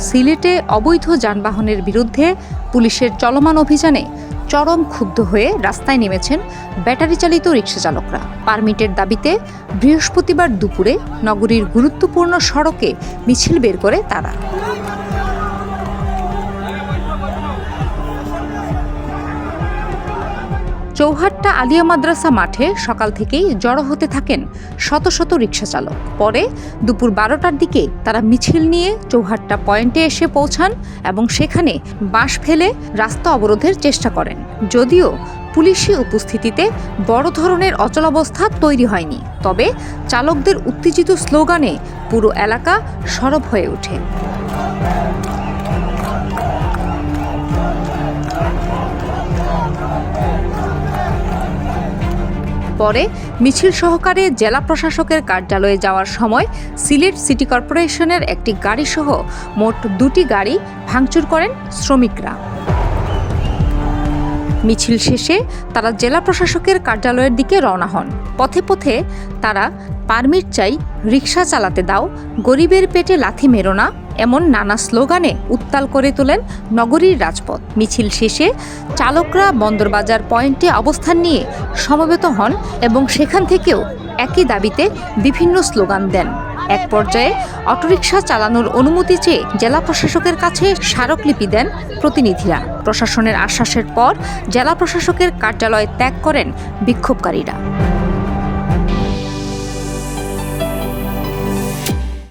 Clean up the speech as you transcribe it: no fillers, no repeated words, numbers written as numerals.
সিলেটে অবৈধ যানবাহনের বিরুদ্ধে পুলিশের চলমান অভিযানে চরম ক্ষুব্ধ হয়ে রাস্তায় নেমেছেন ব্যাটারি চালিত রিকশা চালকরা। পারমিটের দাবিতে বৃহস্পতিবার দুপুরে নগরীর গুরুত্বপূর্ণ সড়কে মিছিল বের করে তারা। চৌহাট্টা আলিয়া মাদ্রাসা মাঠে সকাল থেকেই জড়ো হতে থাকেন শত শত রিকশা চালক। পরে দুপুর 12টার দিকে তারা মিছিল নিয়ে চৌহাট্টা পয়েন্টে এসে পৌঁছান এবং সেখানে বাঁশ ফেলে রাস্তা অবরোধের চেষ্টা করেন। যদিও পুলিশি উপস্থিতিতে বড় ধরনের অচলাবস্থা তৈরি হয়নি, তবে চালকদের উত্তেজিত স্লোগানে পুরো এলাকা সরব হয়ে ওঠে। পরে মিছিল সহকারে জেলা প্রশাসকের কার্যালয়ে যাওয়ার সময় সিলেট সিটি কর্পোরেশনের একটি গাড়িসহ মোট 2টি গাড়ি ভাঙচুর করেন শ্রমিকরা। মিছিল শেষে তারা জেলা প্রশাসকের কার্যালয়ের দিকে রওনা হন। পথে পথে তারা পারমিট চাই, রিকশা চালাতে দাও, গরিবের পেটে লাথি মেরো না, এমন নানা স্লোগানে উত্তাল করে তোলেন নগরীর রাজপথ। মিছিল শেষে চালকরা বন্দরবাজার পয়েন্টে অবস্থান নিয়ে সমবেত হন এবং সেখান থেকেও একই দাবিতে বিভিন্ন স্লোগান দেন। এক পর্যায়ে অটোরিকশা চালানোর অনুমতি চেয়ে জেলা প্রশাসকের কাছে স্মারকলিপি দেন প্রতিনিধিরা। প্রশাসনের আশ্বাসের পর জেলা প্রশাসকের কার্যালয় ত্যাগ করেন বিক্ষোভকারীরা।